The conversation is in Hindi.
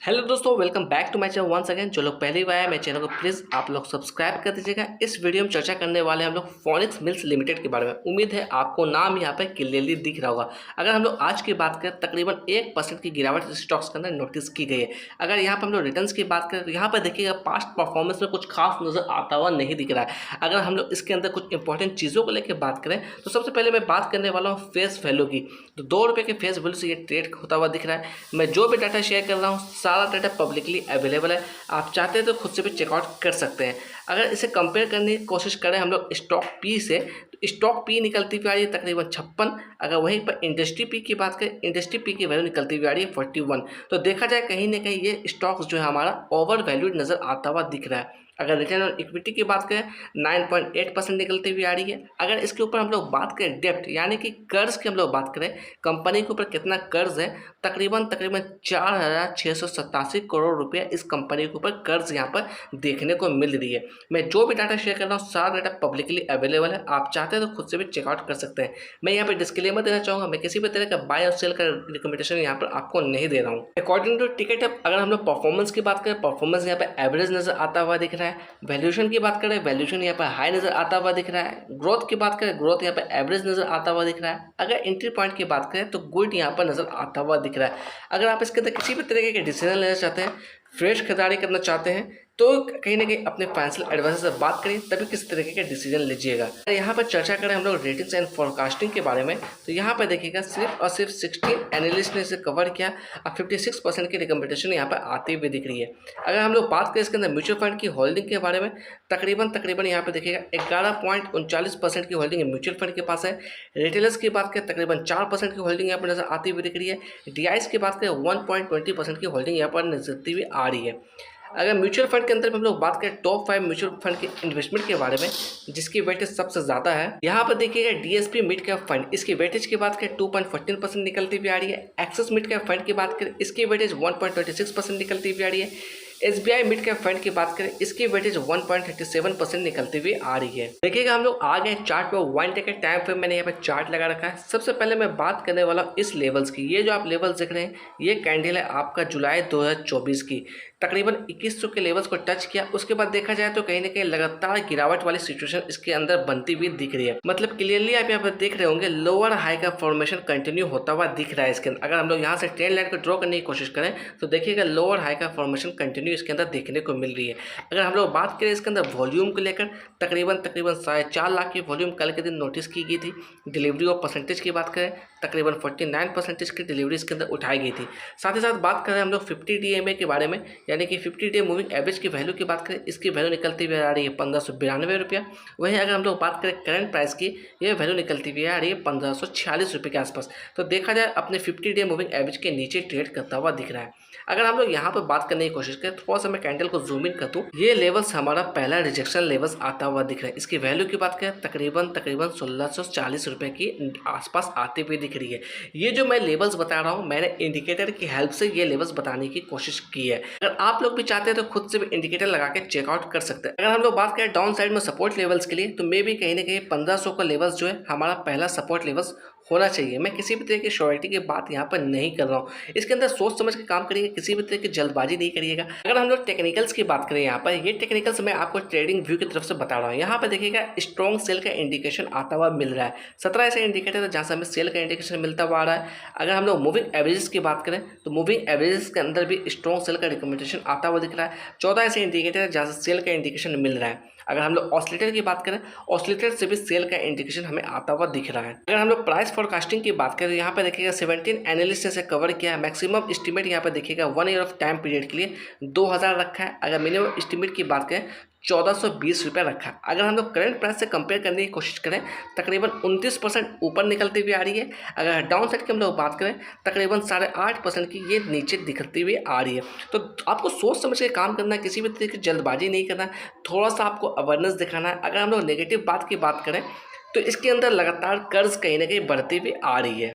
हेलो दोस्तों, welcome back to my channel once again. जो लोग पहली बार आए मेरे चैनल को प्लीज़ आप लोग सब्सक्राइब कर दीजिएगा। इस वीडियो में चर्चा करने वाले हम लोग फोनिक्स मिल्स लिमिटेड के बारे में। उम्मीद है आपको नाम यहाँ पर क्लियरली दिख रहा होगा। अगर हम लोग आज की बात करें, तकरीबन 1% की गिरावट स्टॉक्स के अंदर नोटिस की गई है। अगर यहाँ पर हम लोग रिटर्न्स की बात करें तो यहाँ पर देखिएगा पास्ट परफॉर्मेंस में कुछ खास नजर आता हुआ नहीं दिख रहा है। अगर हम लोग इसके अंदर कुछ इंपॉर्टेंट चीज़ों को लेकर बात करें तो सबसे पहले मैं बात करने वाला हूँ फेस वैल्यू की। तो ₹2 के फेस वैल्यू से ये ट्रेड होता हुआ दिख रहा है। मैं जो भी डाटा शेयर कर रहा हूँ सारा डाटा पब्लिकली अवेलेबल है। आप चाहते हैं तो खुद से भी चेकआउट कर सकते हैं। अगर इसे कंपेयर करने की कोशिश करें हम लोग स्टॉक पी से, तो स्टॉक पी निकलती हुई आ रही है तकरीबन 56। अगर वहीं पर इंडस्ट्री पी की बात करें, इंडस्ट्री पी की वैल्यू निकलती हुई आ रही है 41। तो देखा जाए कहीं ना कहीं ये स्टॉक्स जो है हमारा ओवर वैल्यूड नज़र आता हुआ दिख रहा है। अगर रिटर्न ऑन इक्विटी की बात करें 9.8% निकलती हुई आ रही है। अगर इसके ऊपर हम लोग बात करें डेप्ट यानी कि कर्ज की हम लोग बात करें, कंपनी के ऊपर कितना कर्ज है, तकरीबन 4,687 करोड़ रुपया इस कंपनी के ऊपर कर्ज यहाँ पर देखने को मिल रही है। मैं जो भी डाटा शेयर कर रहा हूँ सारा डाटा पब्लिकली अवेलेबल है। आप चाहते हैं तो खुद से भी चेकआउट कर सकते हैं। मैं यहाँ पर डिस्क्लेमर देना चाहूँगा, मैं किसी भी तरह का बाय और सेल का रिकमेंडेशन यहाँ पर आपको नहीं दे रहा हूँ। अकॉर्डिंग टू टिकट ऐप अगर हम लोग परफॉर्मेंस की बात करें, परफॉर्मेंस यहाँ पर एवरेज नजर आता हुआ दिख रहा है। वैल्यूएशन की बात करें, वैल्यूएशन यहाँ पर हाई नजर आता हुआ दिख रहा है। ग्रोथ की बात करें, ग्रोथ यहाँ पर एवरेज नजर आता हुआ दिख रहा है। अगर एंट्री पॉइंट की बात करें तो गुड यहाँ पर नजर आता हुआ दिख रहा है। अगर आप इसके अंदर किसी भी तरीके के डिसीजन लेना चाहते हैं, फ्रेश खरीदारी करना चाहते हैं, तो कहीं ना कहीं अपने फाइनेंशियल एडवाइजर से बात करिए, तभी किस तरीके के डिसीजन लीजिएगा। यहाँ पर चर्चा करें हम लोग रेटिंग्स एंड फोरकास्टिंग के बारे में, तो यहाँ पर देखिएगा सिर्फ और सिर्फ 16 एनालिस्ट ने इसे कवर किया और 56% की रिकमेंडेशन यहाँ पर आती हुई दिख रही है। अगर हम लोग बात करें इसके अंदर म्यूचुअल फंड की होल्डिंग के बारे में, तकरीबन यहाँ पर देखिएगा 11.39% की होल्डिंग म्यूचुअल फंड के पास है। रिटेलर्स की बात करें तकरीबन 4% की होल्डिंग यहाँ पर नजर आती हुई दिख रही है। डीआईस की बात करें 1.20% की होल्डिंग यहाँ पर नजर हुई आ रही है। अगर म्यूचुअल फंड के अंदर हम लोग बात करें टॉप 5 म्यूचुअल फंड के इन्वेस्टमेंट के बारे में, जिसकी वेटेज सबसे ज़्यादा है, यहाँ पर देखिएगा डीएसपी मिड कैप फंड, इसकी वेटेज की बात करें 2.14% निकलती हुई आ रही है। एक्सिस मिड कैप फंड की बात करें, इसकी वेटेज 1.26% निकलती हुई आ रही है। एसबीआई मिड कैप फंड की बात करें, इसकी वेटेज 1.37% निकलती हुई आ रही है। देखिएगा हम लोग आ गए चार्ट पर। 1 डे के टाइम फ्रेम मैंने यहाँ पे चार्ट लगा रखा है। सबसे पहले मैं बात करने वाला हूँ इस लेवल्स की। ये जो आप लेवल्स देख रहे हैं, ये कैंडल है आपका जुलाई 2024 की, तकरीबन 2100 के लेवल्स को टच किया। उसके बाद देखा जाए तो कहीं ना कहीं लगातार गिरावट वाली सिचुएशन इसके अंदर बनती हुई दिख रही है। मतलब क्लियरली आप यहाँ पर देख रहे होंगे लोअर हाई का फॉर्मेशन कंटिन्यू होता हुआ दिख रहा है इसके अंदर। अगर हम लोग यहाँ से ट्रेंड लाइन को ड्रॉ करने की कोशिश करें तो देखिएगा लोअर हाई का फॉर्मेशन कंटिन्यू इसके अंदर देखने को मिल रही है। अगर हम लोग बात करें इसके अंदर वॉल्यूम को लेकर, तकरीबन 4.5 लाख की वॉल्यूम कल के दिन नोटिस की गई थी। डिलीवरी ऑफ परसेंटेज की बात करें, तकरीबन 49% की डिलीवरी इसके अंदर उठाई गई थी। साथ ही साथ बात करें हम लोग 50 DMA के बारे में, यानी कि 50 डे मूविंग एवरेज की वैल्यू की बात करें, इसकी वैल्यू निकलती हुई आ रही है 1592 रुपया। वहीं अगर हम लोग बात करें करंट प्राइस की, ये वैल्यू निकलती हुई आ रही है 1546 रुपये के आसपास। तो देखा जाए अपने 50 डे मूविंग एवरेज के नीचे ट्रेड करता हुआ दिख रहा है। अगर हम लोग यहाँ पर बात करने की कोशिश करें, थोड़ा सा मैं कैंडल को जूम इन कर दूँ, ये लेवल्स हमारा पहला रिजेक्शन लेवल्स आता हुआ दिख रहा है। इसकी वैल्यू की बात करें तकरीबन 1640 रुपये की आसपास आती हुई दिख रही है। ये जो मैं लेवल्स बता रहा हूँ, मैंने इंडिकेटर की हेल्प से ये लेवल्स बताने की कोशिश की है। अगर आप लोग भी चाहते हैं तो खुद से भी इंडिकेटर लगा के चेकआउट कर सकते हैं। अगर हम लोग बात करें डाउन साइड में सपोर्ट लेवल्स के लिए, तो मे भी कहीं ना कहीं 1500 का लेवल्स जो है हमारा पहला सपोर्ट लेवल्स होना चाहिए। मैं किसी भी तरह की श्योरिटी की बात यहाँ पर नहीं कर रहा हूँ। इसके अंदर सोच समझ के काम करिएगा, किसी भी तरह की जल्दबाजी नहीं करिएगा। अगर हम लोग टेक्निकल्स की बात करें, यहाँ पर ये टेक्निकल्स मैं आपको ट्रेडिंग व्यू की तरफ से बता रहा हूँ। यहाँ पर देखिएगा स्ट्रॉन्ग सेल का इंडिकेशन आता हुआ मिल रहा है। 17 ऐसे इंडिकेटर है जहाँ से हमें सेल का इंडिकेशन मिलता हुआ आ रहा है। अगर हम लोग मूविंग एवरेजेस की बात करें तो मूविंग एवरेजेस के अंदर भी स्ट्रॉन्ग सेल का रिकमेंडेशन आता हुआ दिख रहा है। 14 ऐसे इंडिकेटर है जहाँ से सेल का इंडिकेशन मिल रहा है। अगर हम लोग ऑसिलेटर की बात करें, ऑसिलेटर से भी सेल का इंडिकेशन हमें आता हुआ दिख रहा है। अगर हम लोग प्राइस फोरकास्टिंग की बात करें, यहाँ पे देखिएगा 17 एनालिस्ट ने इसे कवर किया है। मैक्सिमम एस्टीमेट यहाँ पे देखिएगा 1 ईयर ऑफ टाइम पीरियड के लिए 2000 रखा है। अगर मिनिमम एस्टीमेट की बात करें 1420 रुपये रखा है। अगर हम लोग करंट प्राइस से कंपेयर करने की कोशिश करें, तकरीबन 29% ऊपर निकलती हुई आ रही है। अगर डाउन साइड की हम लोग बात करें, तकरीबन 8.5% की ये नीचे दिखती हुई आ रही है। तो आपको सोच समझ के काम करना है, किसी भी तरीके की जल्दबाजी नहीं करना है, थोड़ा सा आपको अवेयरनेस दिखाना है। अगर हम लोग नेगेटिव बात की बात करें तो इसके अंदर लगातार कर्ज कहीं ना कहीं बढ़ती हुई आ रही है।